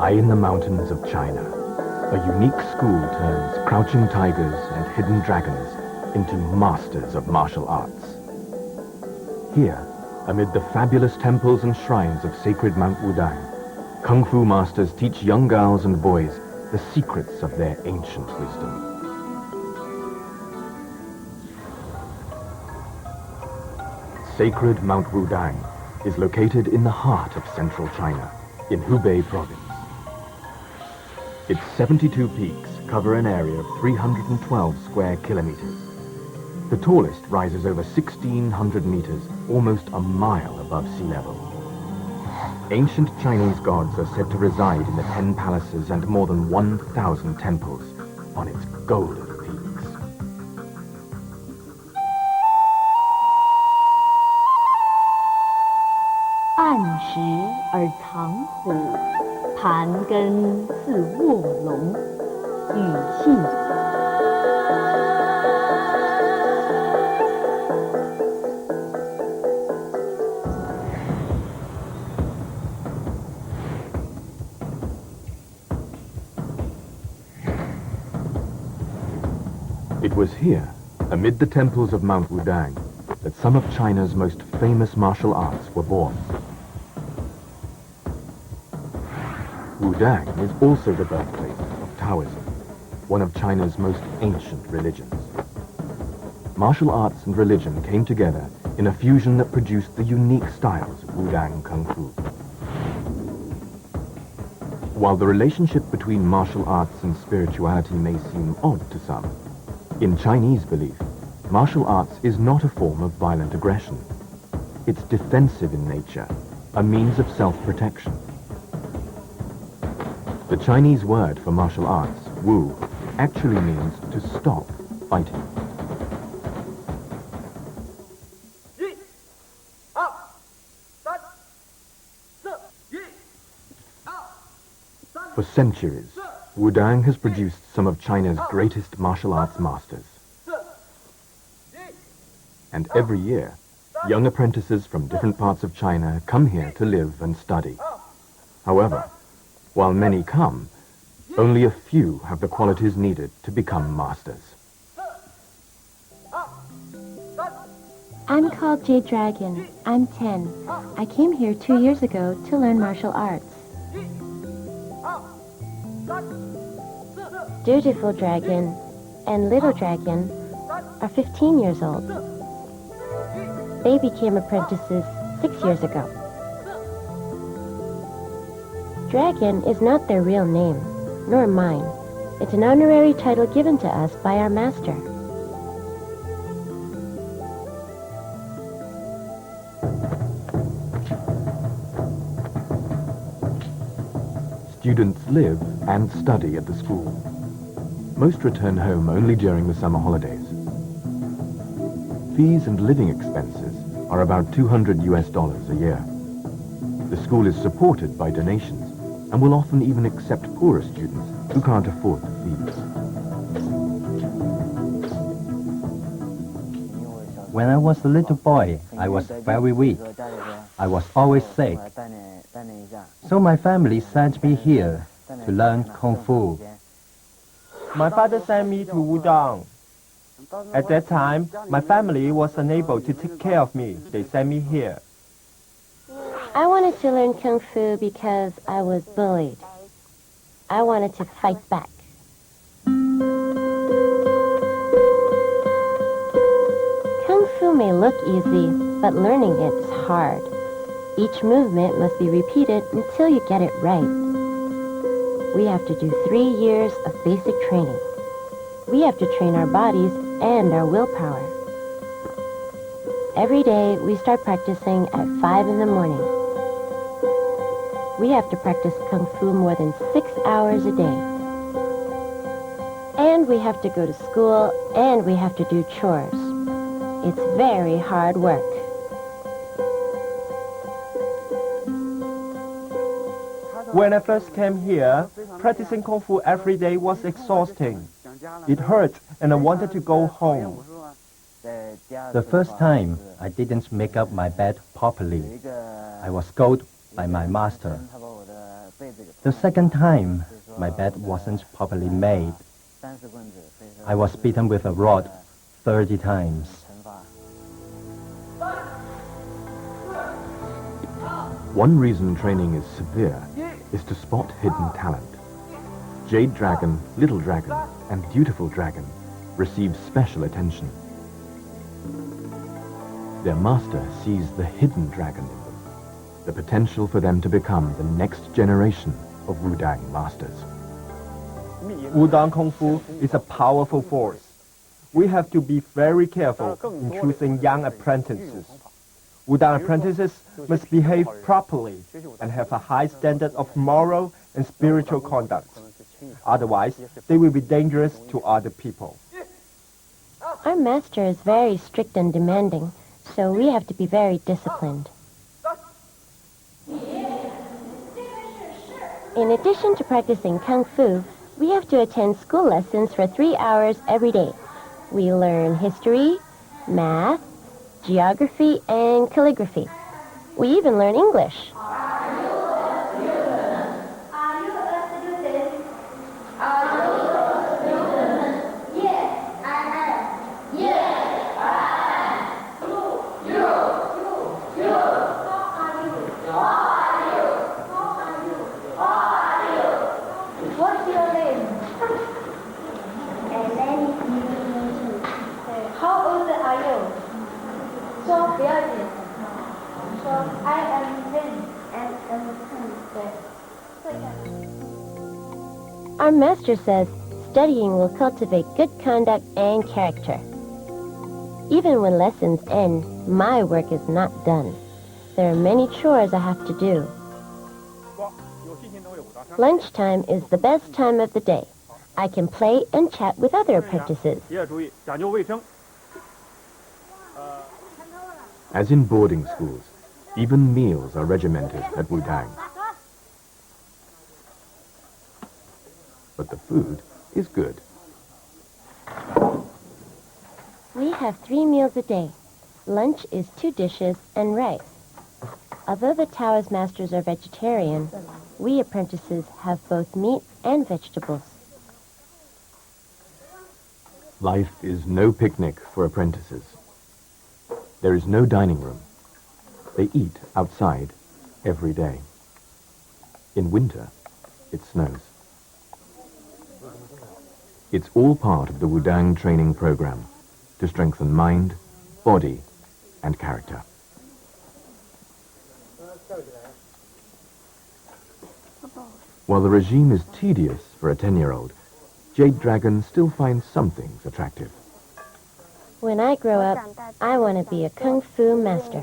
High in the mountains of China, a unique school turns crouching tigers and hidden dragons into masters of martial arts. Here, amid the fabulous temples and shrines of sacred Mount Wudang, KungFu masters teach young girls and boys the secrets of their ancient wisdom. Sacred Mount Wudang is located in the heart of central China, in Hubei province. Its 72 peaks cover an area of 312 square kilometers. The tallest rises over 1,600 meters, almost a mile above sea level. Ancient Chinese gods are said to reside in the 10 palaces and more than 1,000 temples on its golden peaks. It was here, amid the temples of Mount Wudang, that some of China's most famous martial arts were born. Wudang is also the birthplace of Taoism, one of China's most ancient religions. Martial arts and religion came together in a fusion that produced the unique styles of Wudang KungFu. While the relationship between martial arts and spirituality may seem odd to some, in Chinese belief, martial arts is not a form of violent aggression. It's defensive in nature, a means of self-protection. The Chinese word for martial arts, wu, actually means to stop fighting. For centuries, Wudang has produced some of China's greatest martial arts masters. And every year, young apprentices from different parts of China come here to live and study. However, while many come, only a few have the qualities needed to become masters. I'm called Jade Dragon. I'm 10. I came here 2 years ago to learn martial arts. Dutiful Dragon and Little Dragon are 15 years old. They became apprentices 6 years ago. Dragon is not their real name, nor mine. It's an honorary title given to us by our master. Students live and study at the school. Most return home only during the summer holidays. Fees and living expenses are about $200 a year. The school is supported by donations and will often even accept poorer students who can't afford the fees. When I was a little boy, I was very weak. I was always sick. So my family sent me here to learn Kung Fu. My father sent me to Wudang. At that time, my family was unable to take care of me. They sent me here. I wanted to learn Kung Fu because I was bullied. I wanted to fight back. Kung Fu may look easy, but learning it is hard. Each movement must be repeated until you get it right. We have to do 3 years of basic training. We have to train our bodies and our willpower. Every day, we start practicing at 5 in the morning. We have to practice Kung Fu more than 6 hours a day. And we have to go to school, and we have to do chores. It's very hard work. When I first came here, practicing Kung Fu every day was exhausting. It hurt and I wanted to go home. The first time, I didn't make up my bed properly. I was scolded by my master. The second time, my bed wasn't properly made. I was beaten with a rod 30 times. One reason training is severe is to spot hidden talent. Jade Dragon, Little Dragon, and Beautiful Dragon receive special attention. Their master sees the hidden dragon in them, the potential for them to become the next generation of Wudang masters. Wudang Kung Fu is a powerful force. We have to be very careful in choosing young apprentices. Wudang apprentices must behave properly and have a high standard of moral and spiritual conduct. Otherwise, they will be dangerous to other people. Our master is very strict and demanding, so we have to be very disciplined. In addition to practicing Kung Fu, we have to attend school lessons for 3 hours every day. We learn history, math, geography, and calligraphy. We even learn English. What's your name? How old are you? So, I am 10 and am 10. Our master says studying will cultivate good conduct and character. Even when lessons end, my work is not done. There are many chores I have to do. Lunchtime is the best time of the day. I can play and chat with other apprentices. As in boarding schools, even meals are regimented at Wudang. But the food is good. We have 3 meals a day. Lunch is 2 dishes and rice. Although the Taoist masters are vegetarian, we apprentices have both meat and vegetables. Life is no picnic for apprentices. There is no dining room. They eat outside every day. In winter, it snows. It's all part of the Wudang training program to strengthen mind, body, and character. While the regime is tedious for a 10-year-old, Jade Dragon still finds some things attractive. When I grow up, I want to be a Kung Fu master.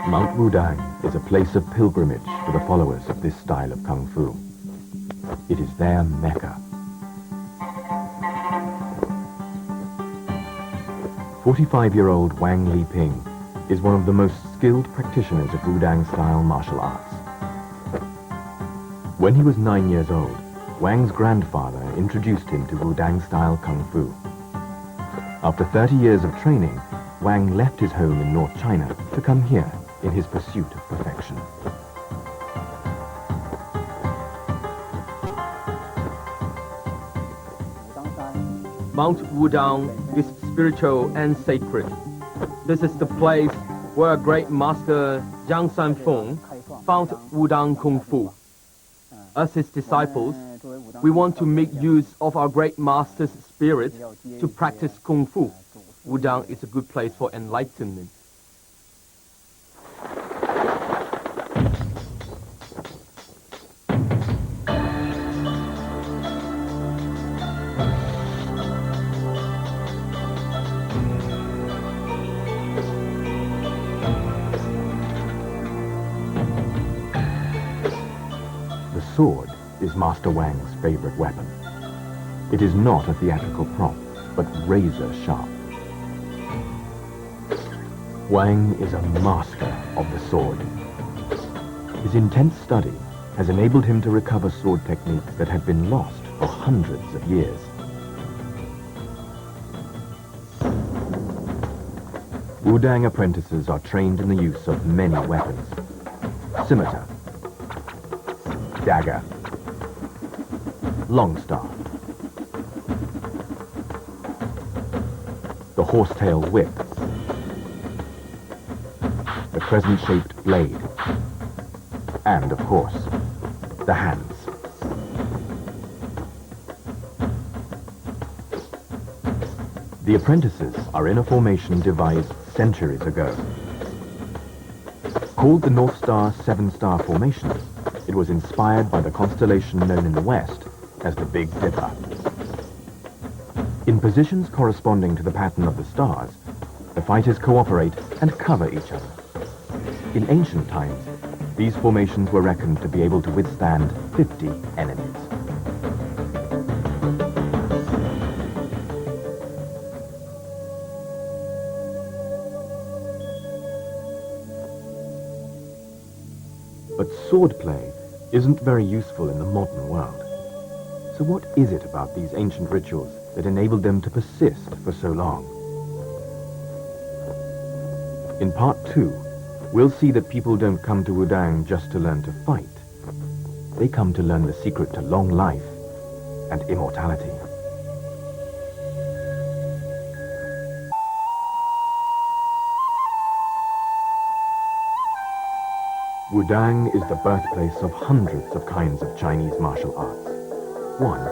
Mount Wudang is a place of pilgrimage for the followers of this style of Kung Fu. It is their Mecca. 45-year-old Wang Liping is one of the most skilled practitioners of Wudang-style martial arts. When he was 9 years old, Wang's grandfather introduced him to Wudang-style Kung Fu. After 30 years of training, Wang left his home in North China to come here in his pursuit of perfection. Mount Wudang is spiritual and sacred. This is the place where great master Jiang Sanfeng found Wudang KungFu. As his disciples, we want to make use of our great master's spirit to practice KungFu. Wudang is a good place for enlightenment. The sword is Master Wang's favorite weapon. It is not a theatrical prop, but razor sharp. Wang is a master of the sword. His intense study has enabled him to recover sword techniques that had been lost for hundreds of years. Wudang apprentices are trained in the use of many weapons. Scimitar, dagger, long staff, the horsetail whip, the crescent-shaped blade, and, of course, the hands. The apprentices are in a formation devised centuries ago. Called the North Star Seven-Star Formation, it was inspired by the constellation known in the West as the Big Dipper. In positions corresponding to the pattern of the stars, the fighters cooperate and cover each other. In ancient times, these formations were reckoned to be able to withstand 50 enemies. But swordplay isn't very useful in the modern world. So what is it about these ancient rituals that enabled them to persist for so long? In part 2, we'll see that people don't come to Wudang just to learn to fight. They come to learn the secret to long life and immortality. Wudang is the birthplace of hundreds of kinds of Chinese martial arts. One,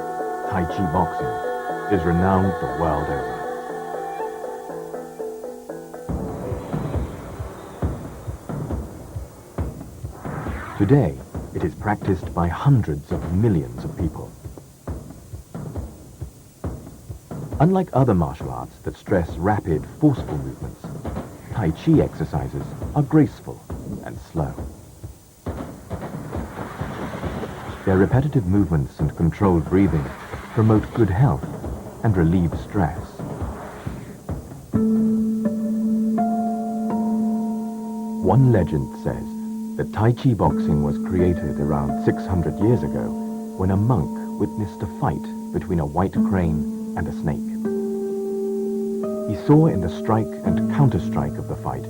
Tai Chi boxing, is renowned the world over. Today, it is practiced by hundreds of millions of people. Unlike other martial arts that stress rapid, forceful movements, Tai Chi exercises are graceful and slow. Their repetitive movements and controlled breathing promote good health and relieve stress. One legend says that Tai Chi boxing was created around 600 years ago when a monk witnessed a fight between a white crane and a snake. He saw in the strike and counter-strike of the fight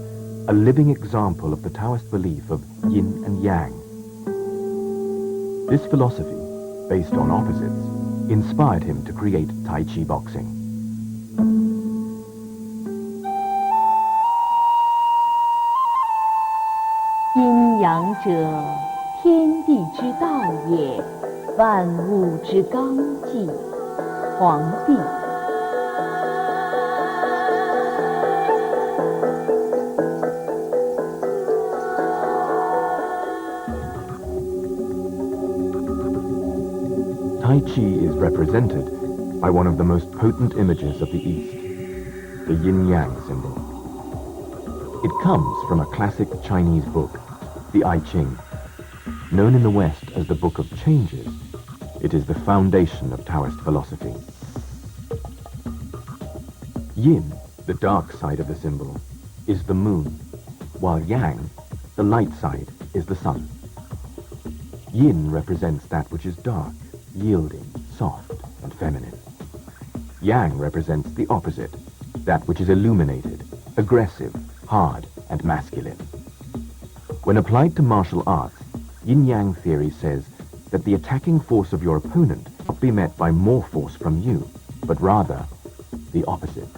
a living example of the Taoist belief of yin and yang. This philosophy, based on opposites, inspired him to create Tai Chi boxing. Yin yang者，天地之道也，万物之纲纪。皇帝。Tai Chi is represented by one of the most potent images of the East, the yin-yang symbol. It comes from a classic Chinese book, the I Ching. Known in the West as the Book of Changes, it is the foundation of Taoist philosophy. Yin, the dark side of the symbol, is the moon, while Yang, the light side, is the sun. Yin represents that which is dark, yielding, soft, and feminine. Yang represents the opposite, that which is illuminated, aggressive, hard, and masculine. When applied to martial arts, yin-yang theory says that the attacking force of your opponent not be met by more force from you, but rather the opposite.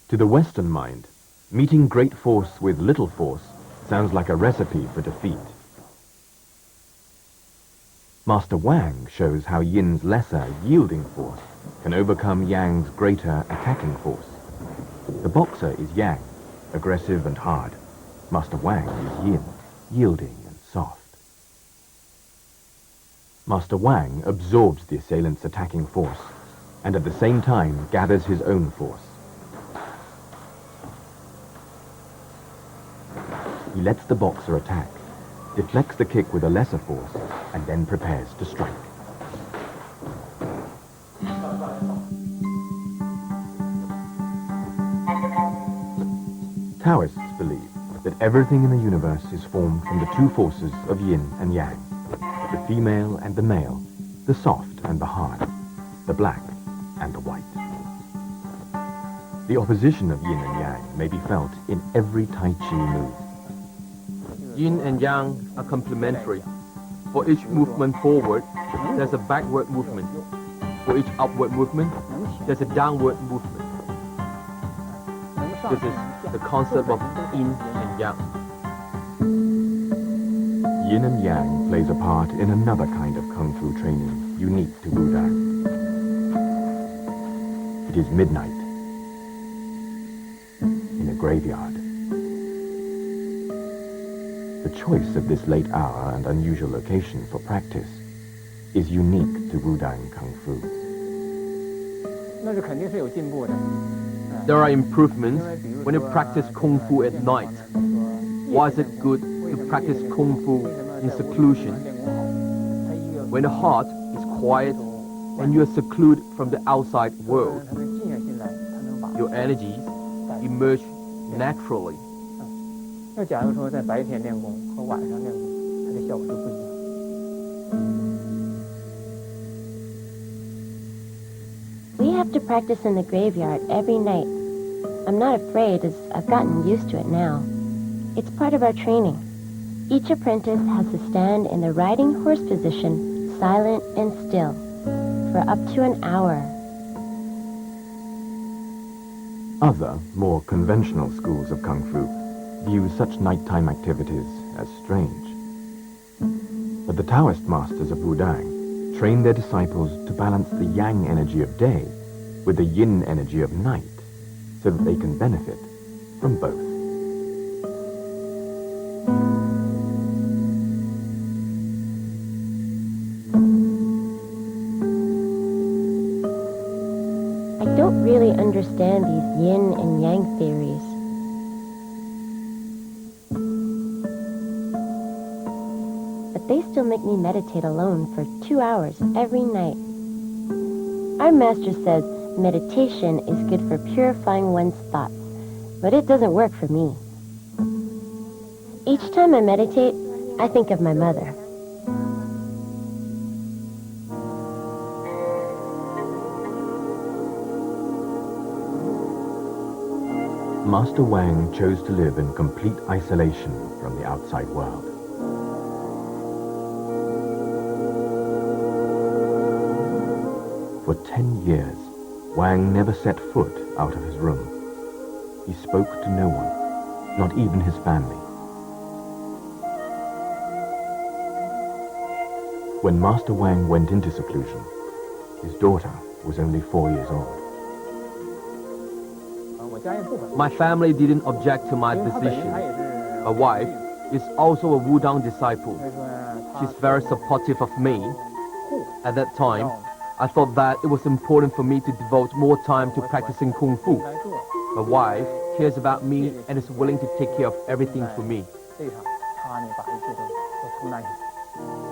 To the Western mind, meeting great force with little force sounds like a recipe for defeat. Master Wang shows how Yin's lesser, yielding force can overcome Yang's greater, attacking force. The boxer is Yang, aggressive and hard. Master Wang is Yin, yielding and soft. Master Wang absorbs the assailant's attacking force, and at the same time gathers his own force. He lets the boxer attack, deflects the kick with a lesser force, and then prepares to strike. Taoists believe that everything in the universe is formed from the two forces of yin and yang, the female and the male, the soft and the hard, the black and the white. The opposition of yin and yang may be felt in every Tai Chi move. Yin and yang are complementary. For each movement forward, there's a backward movement. For each upward movement, there's a downward movement. This is the concept of yin and yang. Yin and yang plays a part in another kind of Kung Fu training unique to Wudang. It is midnight in a graveyard. The choice of this late hour and unusual location for practice is unique to Wudang Kung Fu. There are improvements when you practice Kung Fu at night. Why is it good to practice Kung Fu in seclusion? When the heart is quiet and you are secluded from the outside world, your energies emerge naturally. We have to practice in the graveyard every night. I'm not afraid, as I've gotten used to it now. It's part of our training. Each apprentice has to stand in the riding horse position, silent and still, for up to an hour. Other, more conventional schools of Kung Fu view such nighttime activities as strange. But the Taoist masters of Wudang train their disciples to balance the yang energy of day with the yin energy of night so that they can benefit from both. I don't really understand these yin and yang theories. But they still make me meditate alone for 2 hours every night. Our master says meditation is good for purifying one's thoughts, but it doesn't work for me. Each time I meditate, I think of my mother. Master Wang chose to live in complete isolation from the outside world. For 10 years, Wang never set foot out of his room. He spoke to no one, not even his family. When Master Wang went into seclusion, his daughter was only 4 years old. My family didn't object to my decision. My wife is also a Wudang disciple. She's very supportive of me. At that time, I thought that it was important for me to devote more time to practicing Kung Fu. My wife cares about me and is willing to take care of everything for me.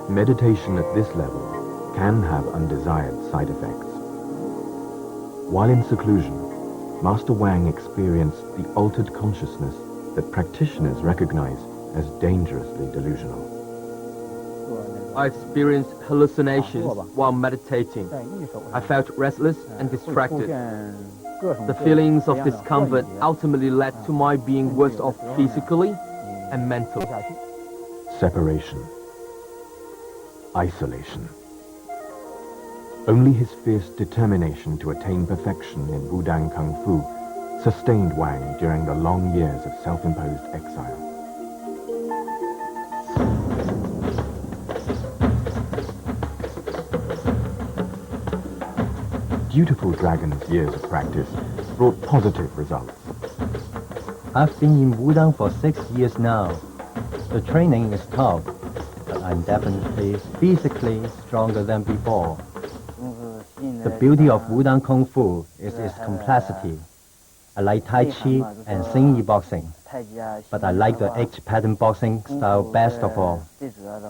Meditation at this level can have undesired side effects. While in seclusion, Master Wang experienced the altered consciousness that practitioners recognize as dangerously delusional. I experienced hallucinations while meditating. I felt restless and distracted. The feelings of discomfort ultimately led to my being worse off physically and mentally. Separation. Isolation. Only his fierce determination to attain perfection in Wudang Kung Fu sustained Wang during the long years of self-imposed exile. Dutiful Dragon's years of practice brought positive results. I've been in Wudang for 6 years now. The training is tough, but I'm definitely physically stronger than before. The beauty of Wudang Kung Fu is its complexity. I like Tai Chi and Xingyi boxing, but I like the H-pattern boxing style best of all,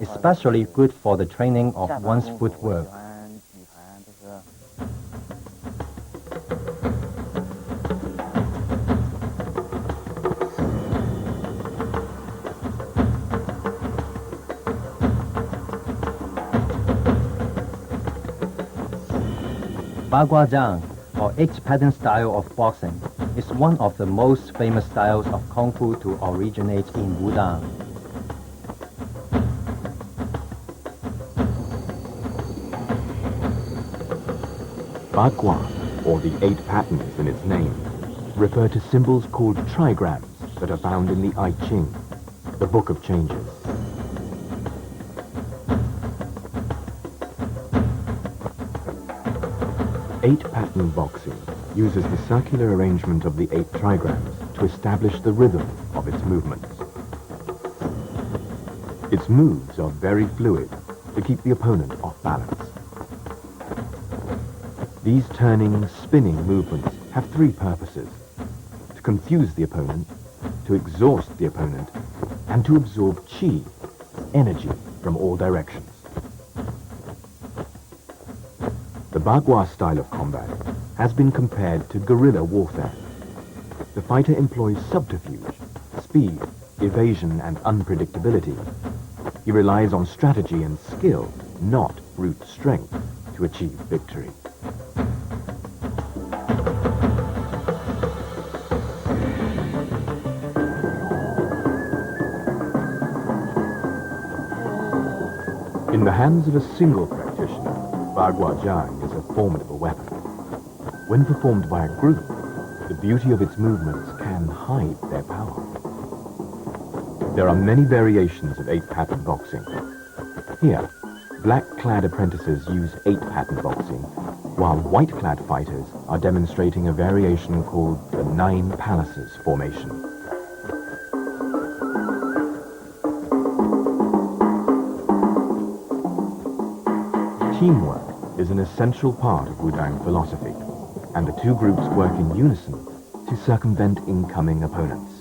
especially good for the training of one's footwork. Baguazhang, or H-pattern style of boxing, is one of the most famous styles of Kung Fu to originate in Wudang. Bagua, or the 8 patterns in its name, refer to symbols called trigrams that are found in the I Ching, the Book of Changes. Eight-pattern boxing uses the circular arrangement of the 8 trigrams to establish the rhythm of its movements. Its moves are very fluid to keep the opponent off balance. These turning, spinning movements have 3 purposes: to confuse the opponent, to exhaust the opponent, and to absorb qi, energy, from all directions. The Bagua style of combat has been compared to guerrilla warfare. The fighter employs subterfuge, speed, evasion, and unpredictability. He relies on strategy and skill, not brute strength, to achieve victory. In the hands of a single practitioner, Baguazhang is a formidable weapon. When performed by a group, the beauty of its movements can hide their power. There are many variations of 8-pattern boxing. Here, black-clad apprentices use 8-pattern boxing, while white-clad fighters are demonstrating a variation called the 9 Palaces formation. Teamwork is an essential part of Wudang philosophy, and the 2 groups work in unison to circumvent incoming opponents.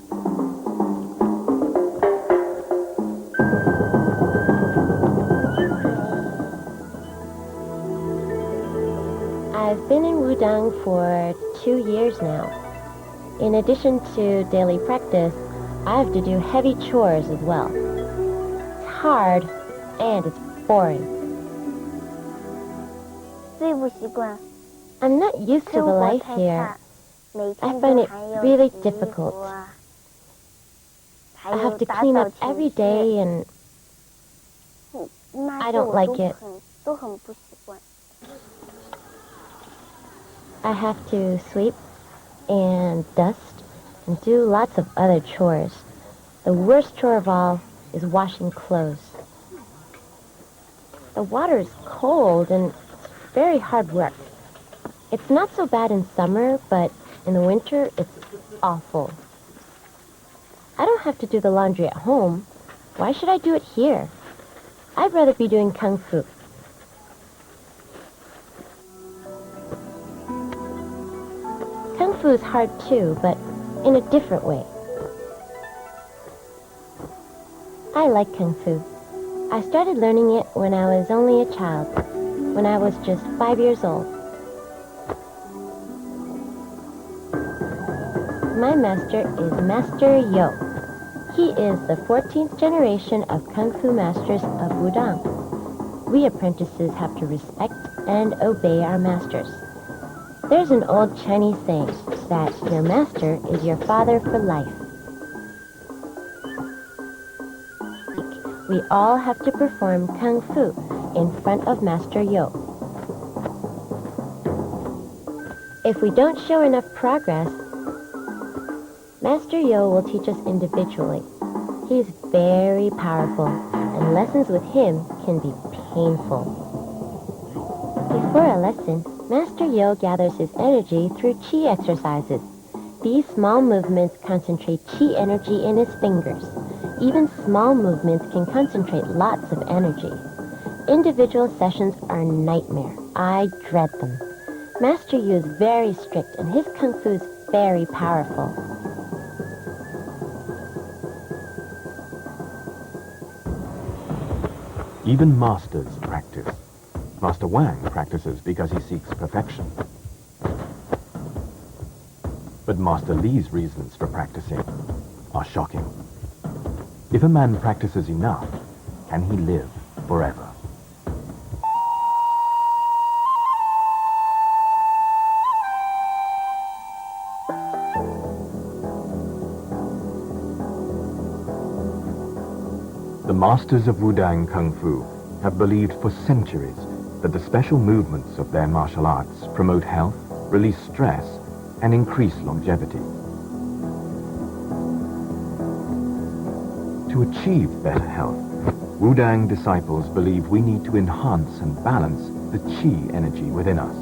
I've been in Wudang for 2 years now. In addition to daily practice, I have to do heavy chores as well. It's hard and it's boring. I'm not used to the life here. I find it really difficult. I have to clean up every day and I don't like it. I have to sweep and dust and do lots of other chores. The worst chore of all is washing clothes. The water is cold and it's very hard work. It's not so bad in summer, but in the winter, it's awful. I don't have to do the laundry at home. Why should I do it here? I'd rather be doing Kung Fu. Kung Fu is hard too, but in a different way. I like Kung Fu. I started learning it when I was only a child, when I was just 5 years old. My master is Master Yo. He is the 14th generation of Kung Fu masters of Wudang. we apprentices have to respect and obey our masters. There's an old Chinese saying that your master is your father for life. We all have to perform Kung Fu in front of Master Yo. If we don't show enough progress, Master Yo will teach us individually. He is very powerful, and lessons with him can be painful. Before a lesson, Master Yo gathers his energy through Qi exercises. These small movements concentrate Qi energy in his fingers. Even small movements can concentrate lots of energy. Individual sessions are a nightmare. I dread them. Master Yu is very strict, and his Kung Fu is very powerful. Even masters practice. Master Wang practices because he seeks perfection. But Master Li's reasons for practicing are shocking. If a man practices enough, can he live forever? The masters of Wudang Kung Fu have believed for centuries that the special movements of their martial arts promote health, release stress, and increase longevity. To achieve better health, Wudang disciples believe we need to enhance and balance the Qi energy within us.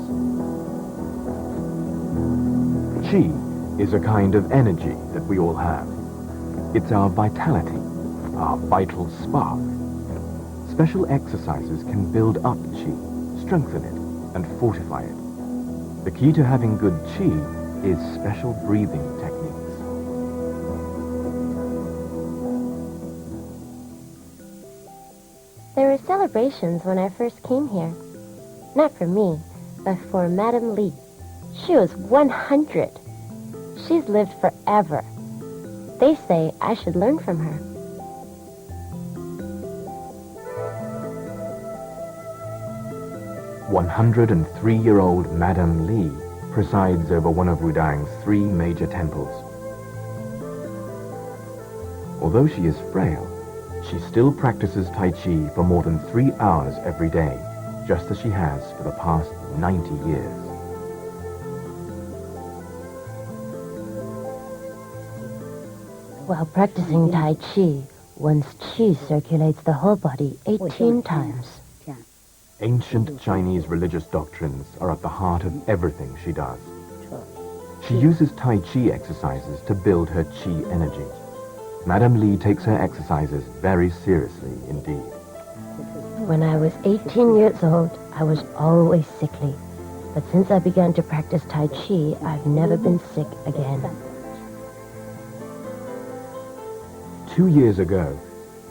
Qi is a kind of energy that we all have. It's our vitality, our vital spark. Special exercises can build up Qi, strengthen it, and fortify it. The key to having good Qi is special breathing techniques. There were celebrations when I first came here. Not for me, but for Madame Li. She was 100. She's lived forever. They say I should learn from her. The 103-year-old Madame Li presides over one of Wudang's 3 major temples. Although she is frail, she still practices Tai Chi for more than 3 hours every day, just as she has for the past 90 years. While practicing Tai Chi, one's Qi circulates the whole body 18 times. Ancient Chinese religious doctrines are at the heart of everything she does. She uses Tai Chi exercises to build her Qi energy. Madame Li takes her exercises very seriously indeed. When I was 18 years old, I was always sickly. But since I began to practice Tai Chi, I've never been sick again. 2 years ago,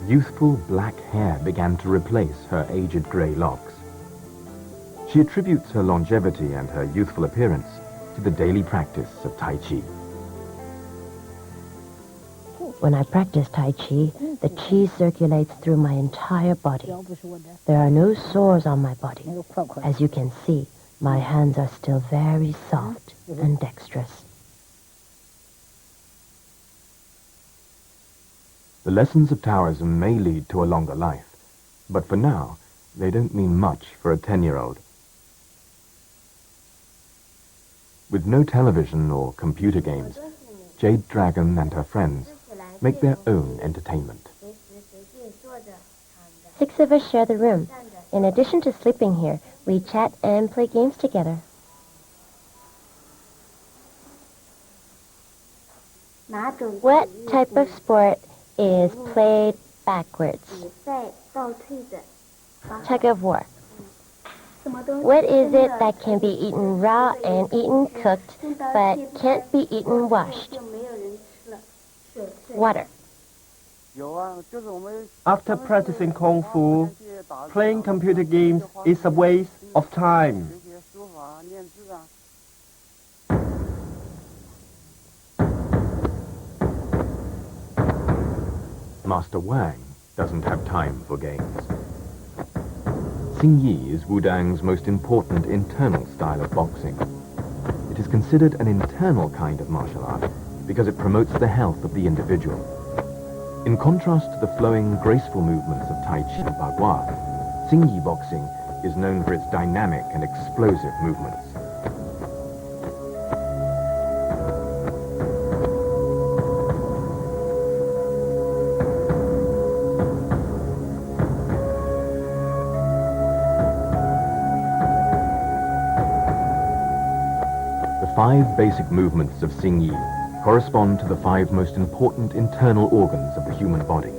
youthful black hair began to replace her aged grey locks. She attributes her longevity and her youthful appearance to the daily practice of Tai Chi. When I practice Tai Chi, the Qi circulates through my entire body. There are no sores on my body. As you can see, my hands are still very soft and dexterous. The lessons of Taoism may lead to a longer life, but for now, they don't mean much for a 10-year-old. With no television or computer games, Jade Dragon and her friends make their own entertainment. 6 of us share the room. In addition to sleeping here, we chat and play games together. What type of sport is played backwards? Tug of war. What is it that can be eaten raw and eaten cooked, but can't be eaten washed? Water. After practicing Kung Fu, playing computer games is a waste of time. Master Wang doesn't have time for games. Xingyi is Wudang's most important internal style of boxing. It is considered an internal kind of martial art because it promotes the health of the individual. In contrast to the flowing, graceful movements of Tai Chi and Bagua, Xingyi boxing is known for its dynamic and explosive movements. The 5 basic movements of Xingyi correspond to the 5 most important internal organs of the human body.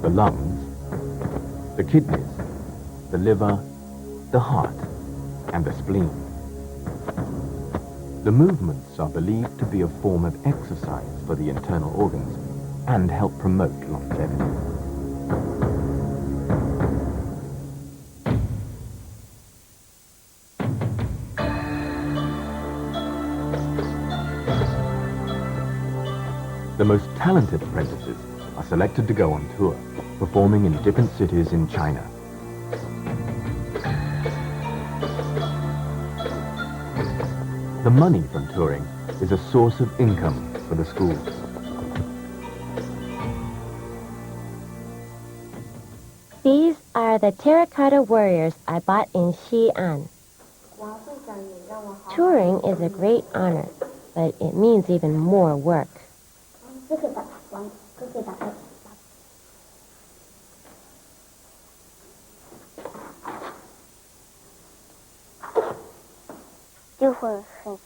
The lungs, the kidneys, the liver, the heart, and the spleen. The movements are believed to be a form of exercise for the internal organs and help promote longevity. The most talented apprentices are selected to go on tour, performing in different cities in China. The money from touring is a source of income for the schools. These are the terracotta warriors I bought in Xi'an. Touring is a great honor, but it means even more work.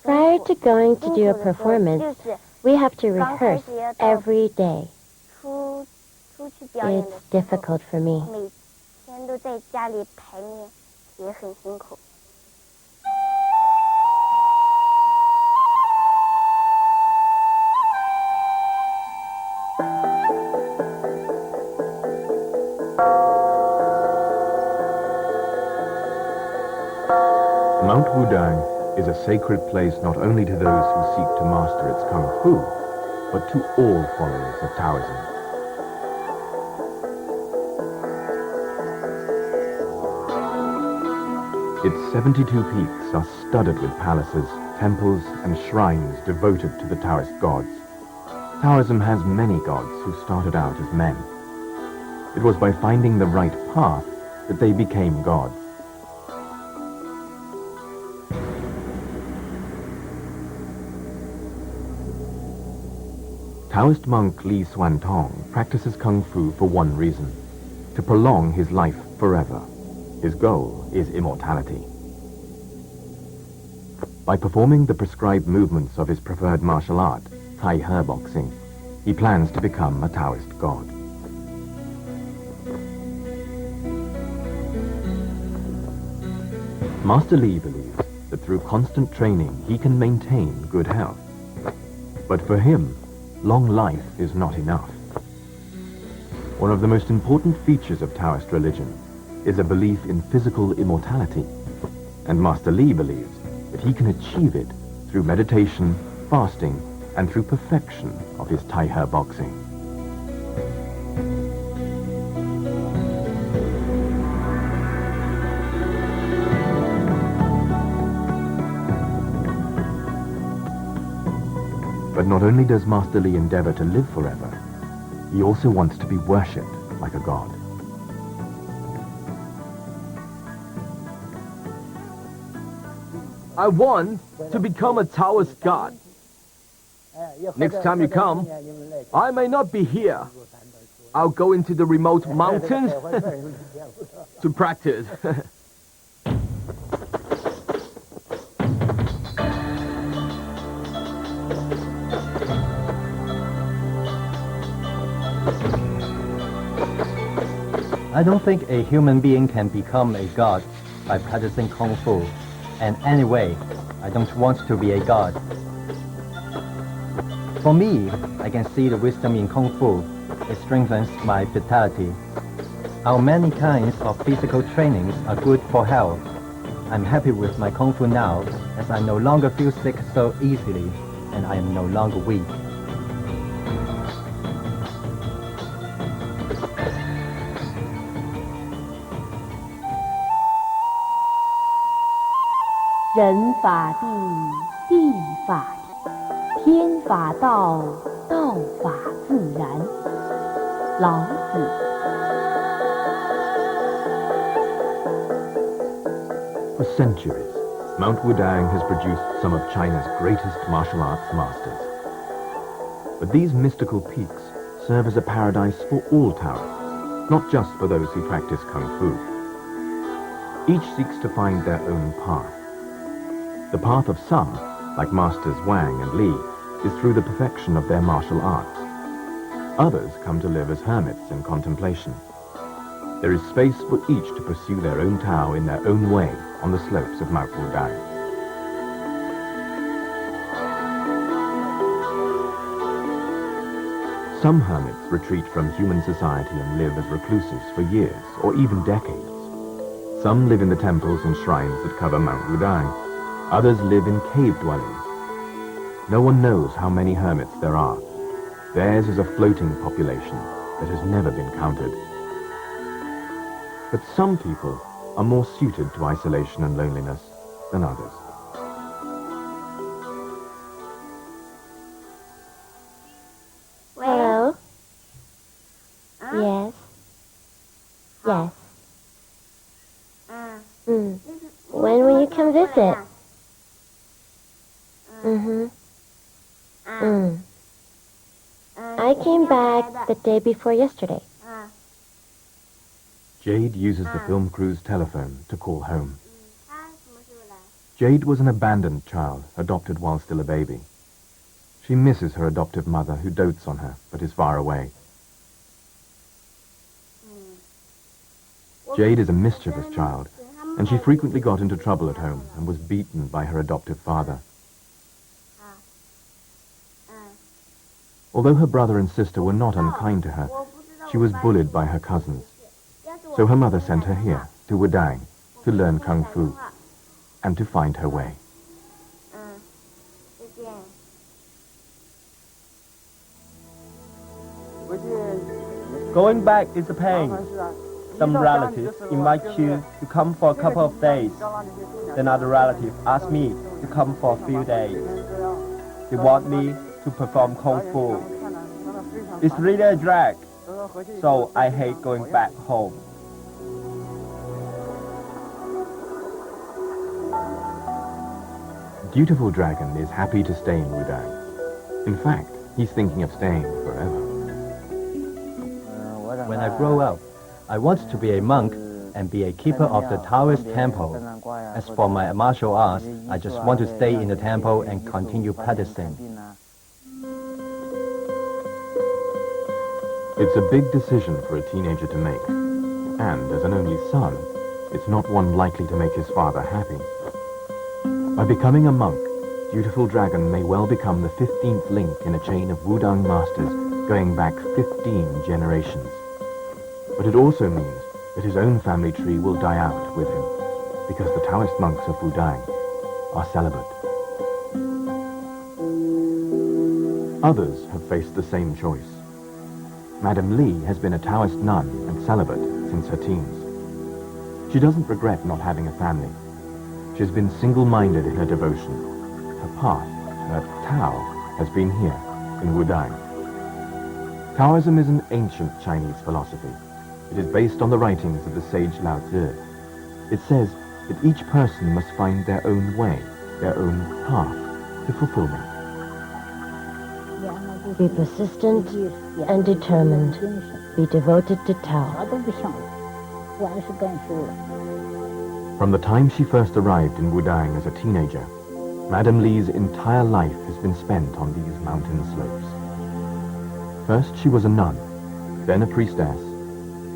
Prior to going to do a performance, we have to rehearse every day. It's difficult for me. Mount Wudang is a sacred place not only to those who seek to master its Kung Fu, but to all followers of Taoism. Its 72 peaks are studded with palaces, temples, and shrines devoted to the Taoist gods. Taoism has many gods who started out as men. It was by finding the right path that they became gods. Taoist monk Li Xuantong practices Kung Fu for one reason: to prolong his life forever. His goal is immortality. By performing the prescribed movements of his preferred martial art, Tai He boxing, he plans to become a Taoist god. Master Li believes that through constant training he can maintain good health. But for him, long life is not enough. One of the most important features of Taoist religion is a belief in physical immortality, and Master Li believes that he can achieve it through meditation, fasting, and through perfection of his Tai He boxing. But not only does Master Li endeavor to live forever, he also wants to be worshipped like a god. I want to become a Taoist god. Next time you come, I may not be here. I'll go into the remote mountains to practice. I don't think a human being can become a god by practicing Kung Fu. And anyway, I don't want to be a god. For me, I can see the wisdom in Kung Fu. It strengthens my vitality. Our many kinds of physical trainings are good for health. I'm happy with my Kung Fu now, as I no longer feel sick so easily. and I am no longer weak. Ren fa di, di fa ti, tian fa dao, dao fa zi ran. Lao Zi. For centuries, Mount Wudang has produced some of China's greatest martial arts masters. But these mystical peaks serve as a paradise for all Taoists, not just for those who practice Kung Fu. Each seeks to find their own path. The path of some, like Masters Wang and Li, is through the perfection of their martial arts. Others come to live as hermits in contemplation. There is space for each to pursue their own Tao in their own way on the slopes of Mount Wudang. Some hermits retreat from human society and live as recluses for years or even decades. Some live in the temples and shrines that cover Mount Wudang. Others live in cave dwellings. No one knows how many hermits there are. Theirs is a floating population that has never been counted. But some people are more suited to isolation and loneliness than others. Hello? Yes. Yes. When will you come visit? I came back the day before yesterday. Jade uses the film crew's telephone to call home. Jade was an abandoned child, adopted while still a baby. She misses her adoptive mother, who dotes on her, but is far away. Jade is a mischievous child, and she frequently got into trouble at home and was beaten by her adoptive father. Although her brother and sister were not unkind to her, she was bullied by her cousins. So her mother sent her here, to Wudang, to learn Kung Fu and to find her way. Going back is a pain. Some relatives invite you to come for a couple of days. Then other relatives ask me to come for a few days. They want me to perform Kung Fu. It's really a drag, so I hate going back home. Dutiful Dragon is happy to stay in Wudang. In fact, he's thinking of staying forever. When I grow up, I want to be a monk and be a keeper of the Taoist temple. As for my martial arts, I just want to stay in the temple and continue practicing. It's a big decision for a teenager to make. And as an only son, it's not one likely to make his father happy. By becoming a monk, Dutiful Dragon may well become the 15th link in a chain of Wudang masters going back 15 generations. But it also means that his own family tree will die out with him, because the Taoist monks of Wudang are celibate. Others have faced the same choice. Madame Li has been a Taoist nun and celibate since her teens. She doesn't regret not having a family. She has been single-minded in her devotion. Her path, her Tao, has been here, in Wudang. Taoism is an ancient Chinese philosophy. It is based on the writings of the sage Lao Tzu. It says that each person must find their own way, their own path to fulfillment. Be persistent and determined. Be devoted to Tao. From the time she first arrived in Wudang as a teenager, Madame Li's entire life has been spent on these mountain slopes. First she was a nun, then a priestess.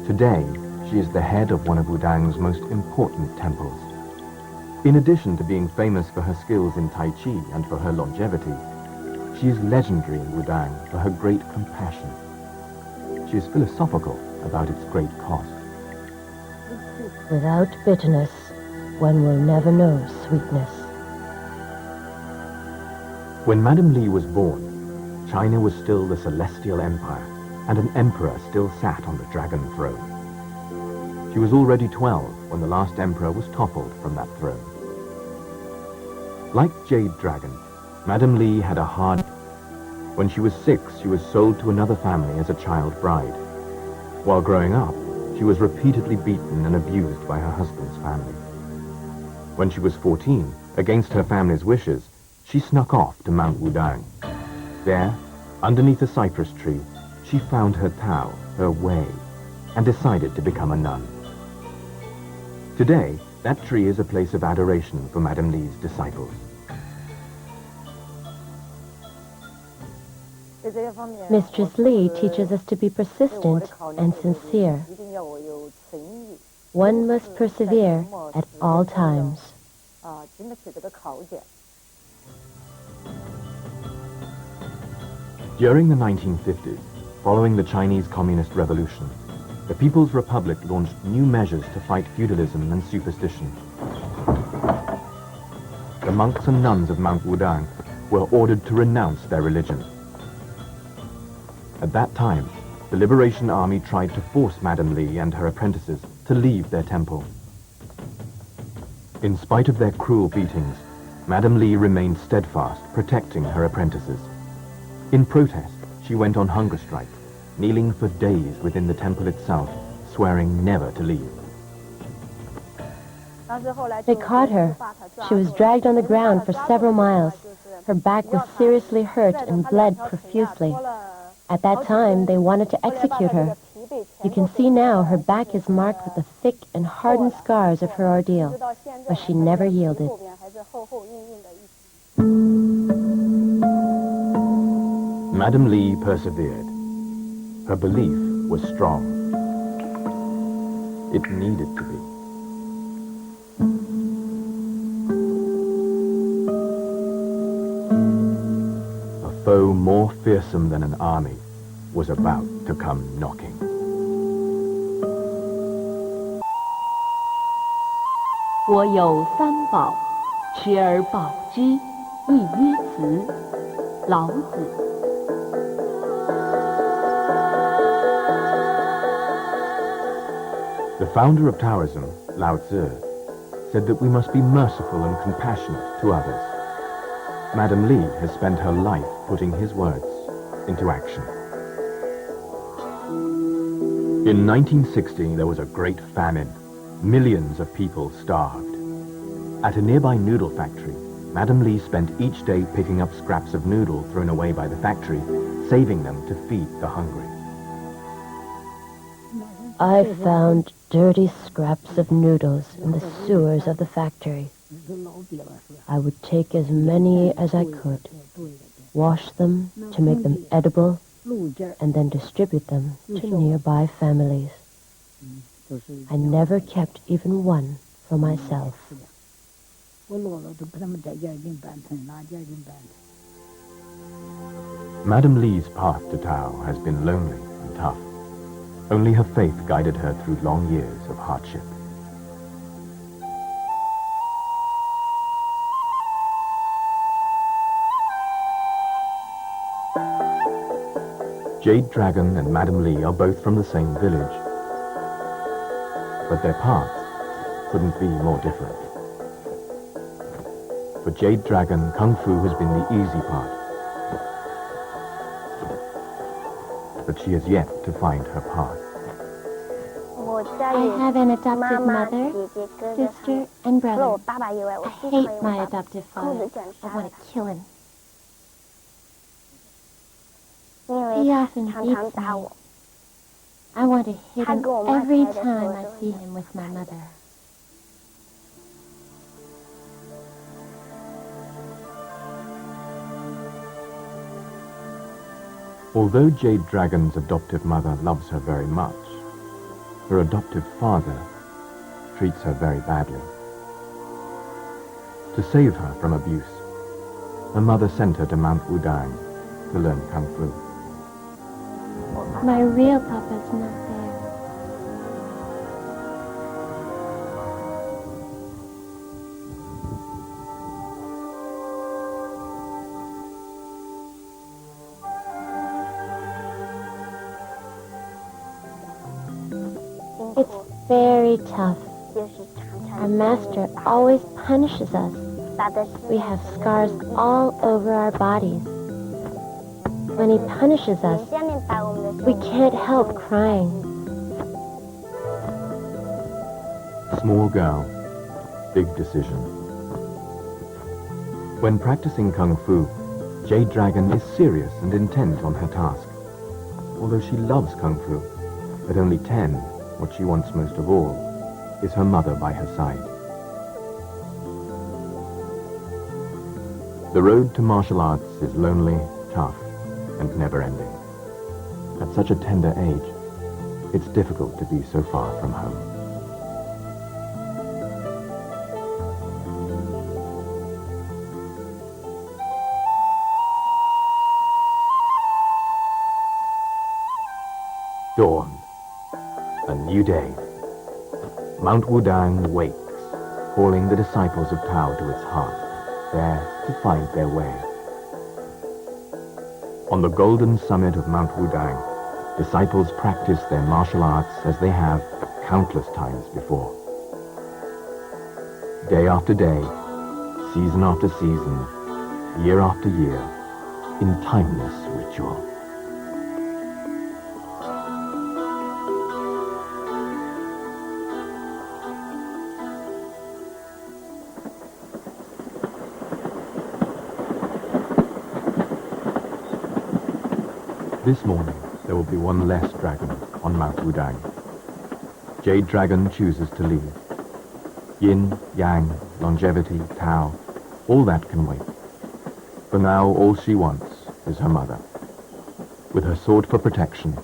Today, she is the head of one of Wudang's most important temples. In addition to being famous for her skills in Tai Chi and for her longevity, she is legendary in Wudang for her great compassion. She is philosophical about its great cost. Without bitterness, one will never know sweetness. When Madame Li was born, China was still the Celestial Empire, and an emperor still sat on the dragon throne. She was already 12 when the last emperor was toppled from that throne. Like Jade Dragon, Madame Li had a hard... When she was 6, she was sold to another family as a child bride. While growing up, she was repeatedly beaten and abused by her husband's family. When she was 14, against her family's wishes, she snuck off to Mount Wudang. There, underneath a cypress tree, she found her Tao, her way, and decided to become a nun. Today, that tree is a place of adoration for Madame Li's disciples. Mistress Li teaches us to be persistent and sincere. One must persevere at all times. During the 1950s, following the Chinese Communist Revolution, the People's Republic launched new measures to fight feudalism and superstition. The monks and nuns of Mount Wudang were ordered to renounce their religion. At that time, the Liberation Army tried to force Madame Li and her apprentices to leave their temple. In spite of their cruel beatings, Madame Li remained steadfast, protecting her apprentices. In protest, she went on hunger strike, kneeling for days within the temple itself, swearing never to leave. They caught her. She was dragged on the ground for several miles. Her back was seriously hurt and bled profusely. At that time, they wanted to execute her. You can see now her back is marked with the thick and hardened scars of her ordeal, but she never yielded. Madame Li persevered. Her belief was strong. It needed to be. A foe more fearsome than an army was about to come knocking. 我有三宝，持而保之，以于辞。老子。The founder of Taoism, Lao Tzu, said that we must be merciful and compassionate to others. Madame Li has spent her life putting his words into action. In 1960, there was a great famine. Millions of people starved. At a nearby noodle factory, Madame Li spent each day picking up scraps of noodle thrown away by the factory, saving them to feed the hungry. I found dirty scraps of noodles in the sewers of the factory. I would take as many as I could, wash them to make them edible, and then distribute them to nearby families. I never kept even one for myself. Madame Li's path to Tao has been lonely and tough. Only her faith guided her through long years of hardship. Jade Dragon and Madame Li are both from the same village. But their paths couldn't be more different. For Jade Dragon, KungFu has been the easy part. But she has yet to find her path. I have an adopted mother, sister, and brother. I hate my adoptive father. I want to kill him. He often beats me. I want to hit him every time I see him with my mother. Although Jade Dragon's adoptive mother loves her very much, her adoptive father treats her very badly. To save her from abuse, her mother sent her to Mount Wudang to learn KungFu. My real papa's not there. very tough. Our master always punishes us. We have scars all over our bodies. When he punishes us, we can't help crying. Small girl, big decision. When practicing Kung Fu, Jade Dragon is serious and intent on her task. Although she loves Kung Fu, at only 10, what she wants most of all is her mother by her side. The road to martial arts is lonely, tough, and never-ending. At such a tender age, it's difficult to be so far from home. Dawn. A new day. Mount Wudang wakes, calling the disciples of Tao to its heart, there to find their way. On the golden summit of Mount Wudang, disciples practice their martial arts as they have countless times before. Day after day, season after season, year after year, in timeless ritual. This morning, there will be one less dragon on Mount Wudang. Jade Dragon chooses to leave. Yin, Yang, longevity, Tao, all that can wait. For now, all she wants is her mother. With her sword for protection,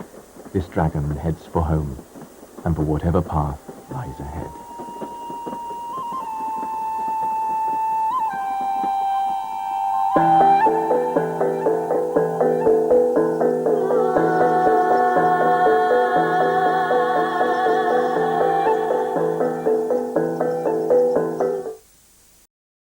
this dragon heads for home and for whatever path lies ahead.